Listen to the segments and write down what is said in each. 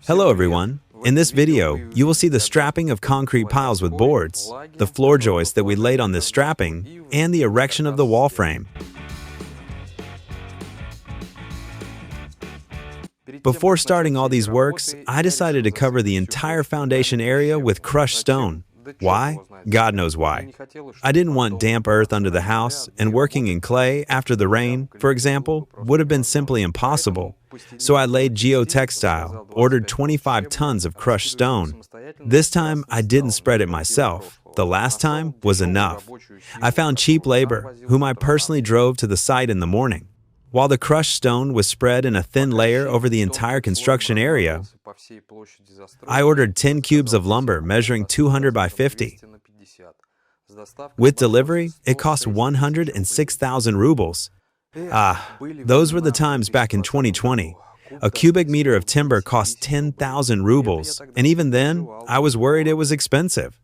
Hello everyone. In this video, you will see the strapping of concrete piles with boards, the floor joists that we laid on this strapping, and the erection of the wall frame. Before starting all these works, I decided to cover the entire foundation area with crushed stone. Why? God knows why. I didn't want damp earth under the house, and working in clay after the rain, for example, would have been simply impossible. So I laid geotextile, ordered 25 tons of crushed stone. This time, I didn't spread it myself. The last time was enough. I found cheap labor, whom I personally drove to the site in the morning. While the crushed stone was spread in a thin layer over the entire construction area, I ordered 10 cubes of lumber measuring 200 by 50. With delivery, it cost 106,000 rubles. Those were the times back in 2020. A cubic meter of timber cost 10,000 rubles, and even then, I was worried it was expensive.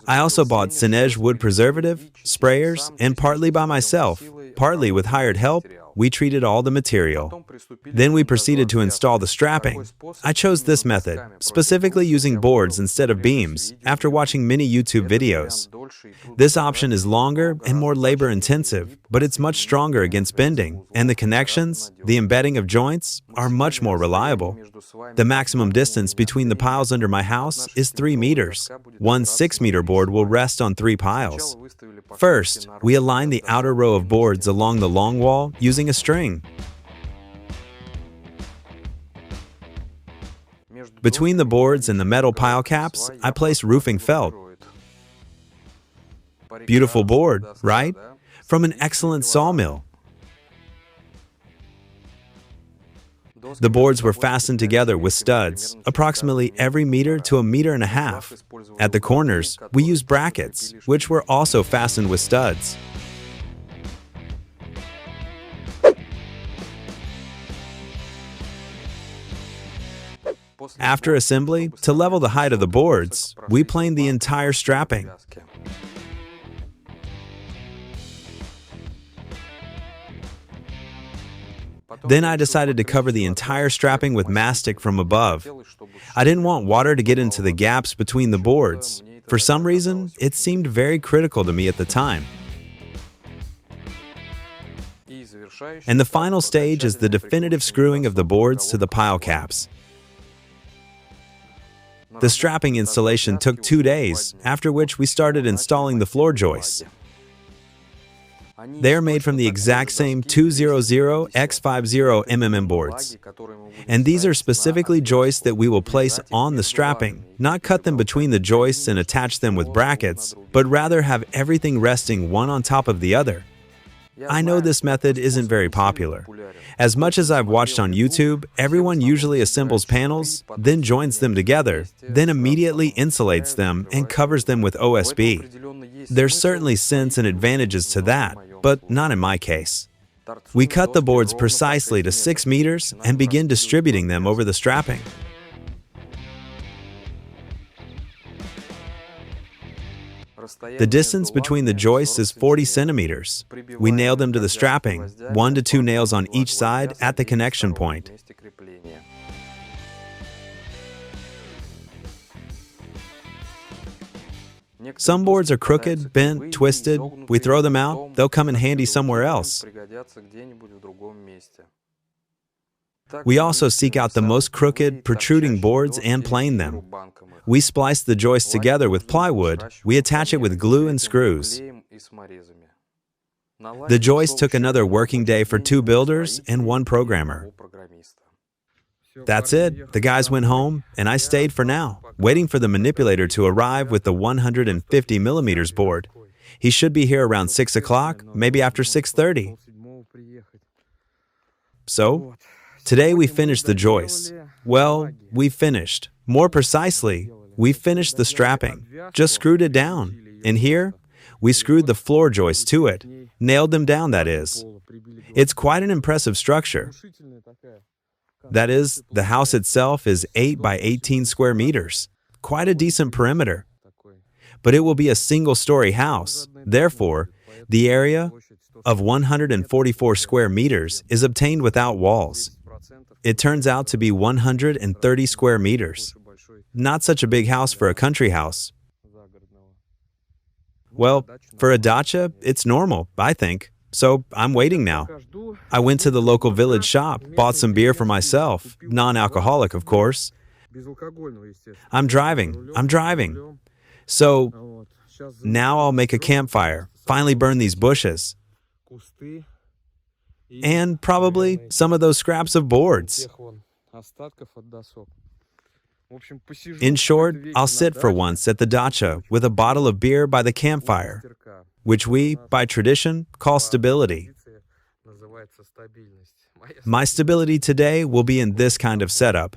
I also bought Senezh wood preservative, sprayers, and partly by myself, partly with hired help, we treated all the material. Then we proceeded to install the strapping. I chose this method, specifically using boards instead of beams, after watching many YouTube videos. This option is longer and more labor-intensive, but it's much stronger against bending, and the connections, the embedding of joints, are much more reliable. The maximum distance between the piles under my house is 3 meters. One 6-meter board will rest on 3 piles. First, we align the outer row of boards along the long wall using a string. Between the boards and the metal pile caps, I place roofing felt. Beautiful board, right? From an excellent sawmill. The boards were fastened together with studs, approximately every meter to 1.5 meters. At the corners, we used brackets, which were also fastened with studs. After assembly, to level the height of the boards, we planed the entire strapping. Then I decided to cover the entire strapping with mastic from above. I didn't want water to get into the gaps between the boards. For some reason, it seemed very critical to me at the time. And the final stage is the definitive screwing of the boards to the pile caps. The strapping installation took 2 days, after which we started installing the floor joists. They are made from the exact same 200x50 boards. And these are specifically joists that we will place on the strapping, not cut them between the joists and attach them with brackets, but rather have everything resting one on top of the other. I know this method isn't very popular. As much as I've watched on YouTube, everyone usually assembles panels, then joins them together, then immediately insulates them and covers them with OSB. There's certainly sense and advantages to that, but not in my case. We cut the boards precisely to 6 meters and begin distributing them over the strapping. The distance between the joists is 40 centimeters. We nail them to the strapping, 1 to 2 nails on each side at the connection point. Some boards are crooked, bent, twisted. We throw them out, they'll come in handy somewhere else. We also seek out the most crooked, protruding boards and plane them. We splice the joists together with plywood. We attach it with glue and screws. The joist took another working day for 2 builders and 1 programmer. That's it. The guys went home, and I stayed for now, waiting for the manipulator to arrive with the 150 millimeters board. He should be here around 6 o'clock, maybe after 6:30. So, today we finished the joists. Well, we finished. More precisely, we finished the strapping, just screwed it down. And here, we screwed the floor joists to it, nailed them down, that is. It's quite an impressive structure. That is, the house itself is 8 by 18 square meters, quite a decent perimeter. But it will be a single-story house. Therefore, the area of 144 square meters is obtained without walls. It turns out to be 130 square meters. Not such a big house for a country house. Well, for a dacha, it's normal, I think. So I'm waiting now. I went to the local village shop, bought some beer for myself, non-alcoholic, of course. I'm driving. So now I'll make a campfire, finally burn these bushes. And probably some of those scraps of boards. In short, I'll sit for once at the dacha with a bottle of beer by the campfire, which we, by tradition, call stability. My stability today will be in this kind of setup.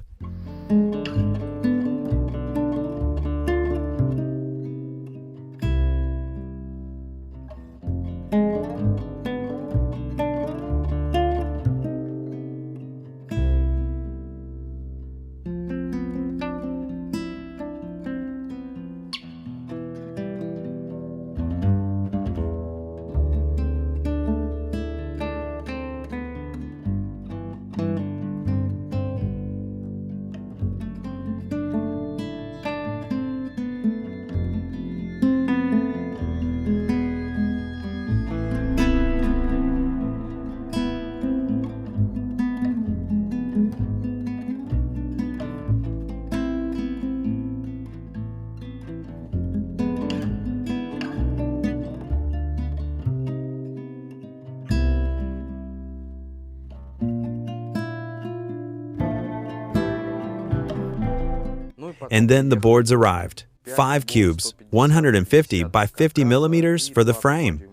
And then the boards arrived. 5 cubes, 150 by 50 millimeters for the frame,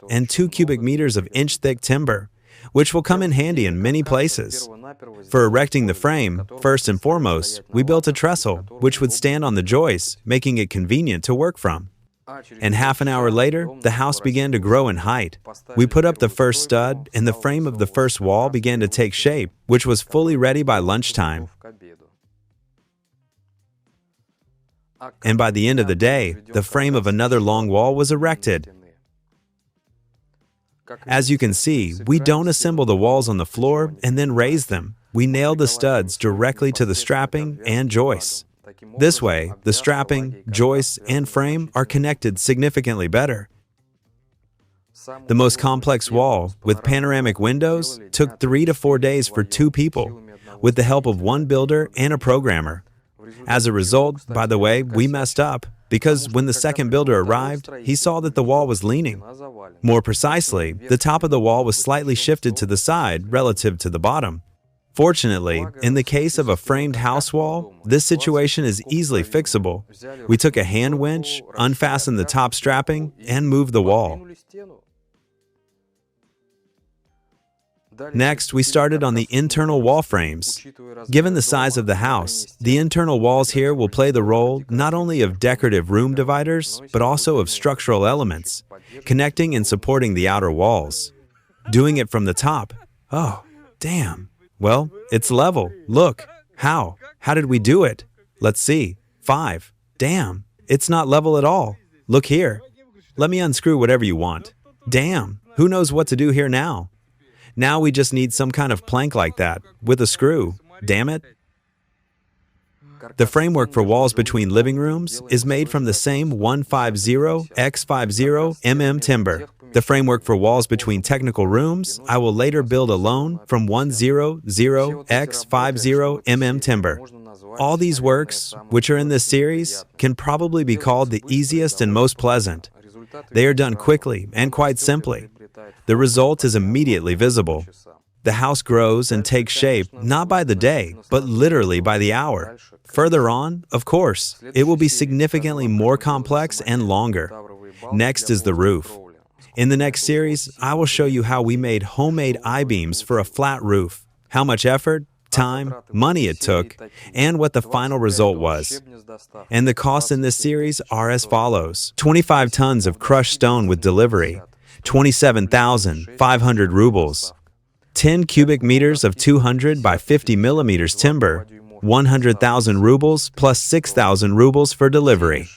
and 2 cubic meters of inch-thick timber, which will come in handy in many places. For erecting the frame, first and foremost, we built a trestle, which would stand on the joists, making it convenient to work from. And half an hour later, the house began to grow in height. We put up the first stud, and the frame of the first wall began to take shape, which was fully ready by lunchtime. And by the end of the day, the frame of another long wall was erected. As you can see, we don't assemble the walls on the floor and then raise them. We nail the studs directly to the strapping and joists. This way, the strapping, joists, and frame are connected significantly better. The most complex wall, with panoramic windows, took 3 to 4 days for 2 people, with the help of 1 builder and a programmer. As a result, by the way, we messed up, because when the second builder arrived, he saw that the wall was leaning. More precisely, the top of the wall was slightly shifted to the side relative to the bottom. Fortunately, in the case of a framed house wall, this situation is easily fixable. We took a hand winch, unfastened the top strapping, and moved the wall. Next, we started on the internal wall frames. Given the size of the house, the internal walls here will play the role not only of decorative room dividers, but also of structural elements, connecting and supporting the outer walls. Doing it from the top. Oh, damn. Well, it's level. Look. How? How did we do it? Let's see. 5. Damn. It's not level at all. Look here. Let me unscrew whatever you want. Damn. Who knows what to do here now? Now we just need some kind of plank like that, with a screw. Damn it. The framework for walls between living rooms is made from the same 150x50 mm timber. The framework for walls between technical rooms, I will later build alone from 100x50 mm timber. All these works, which are in this series, can probably be called the easiest and most pleasant. They are done quickly and quite simply. The result is immediately visible. The house grows and takes shape not by the day, but literally by the hour. Further on, of course, it will be significantly more complex and longer. Next is the roof. In the next series, I will show you how we made homemade I-beams for a flat roof, how much effort, time, money it took, and what the final result was. And the costs in this series are as follows. 25 tons of crushed stone with delivery, 27,500 rubles. 10 cubic meters of 200 by 50 millimeters timber, 100,000 rubles plus 6,000 rubles for delivery.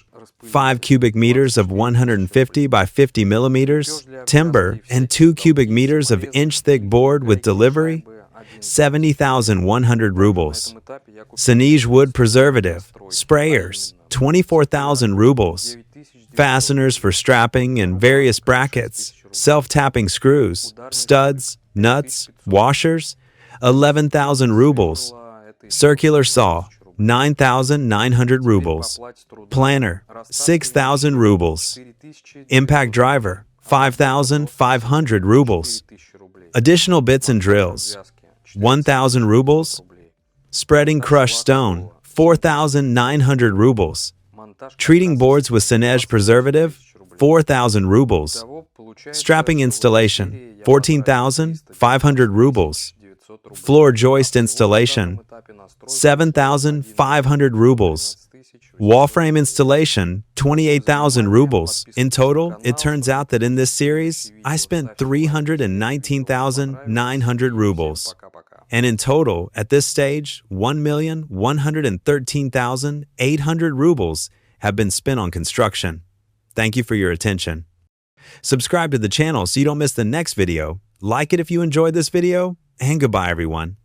5 cubic meters of 150 by 50 millimeters timber and 2 cubic meters of inch-thick board with delivery, 70,100 rubles. Senezh wood preservative, sprayers, 24,000 rubles. Fasteners for strapping and various brackets, self-tapping screws, studs, nuts, washers, 11,000 rubles. Circular saw, 9,900 rubles. Planner, 6,000 rubles. Impact driver, 5,500 rubles. Additional bits and drills, 1,000 rubles. Spreading crushed stone, 4,900 rubles. Treating boards with Senezh preservative, 4,000 rubles. Strapping installation, 14,500 rubles. Floor joist installation, 7,500 rubles. Wall frame installation, 28,000 rubles. In total, it turns out that in this series, I spent 319,900 rubles. And in total, at this stage, 1,113,800 rubles have been spent on construction. Thank you for your attention. Subscribe to the channel so you don't miss the next video. Like it if you enjoyed this video, and goodbye everyone.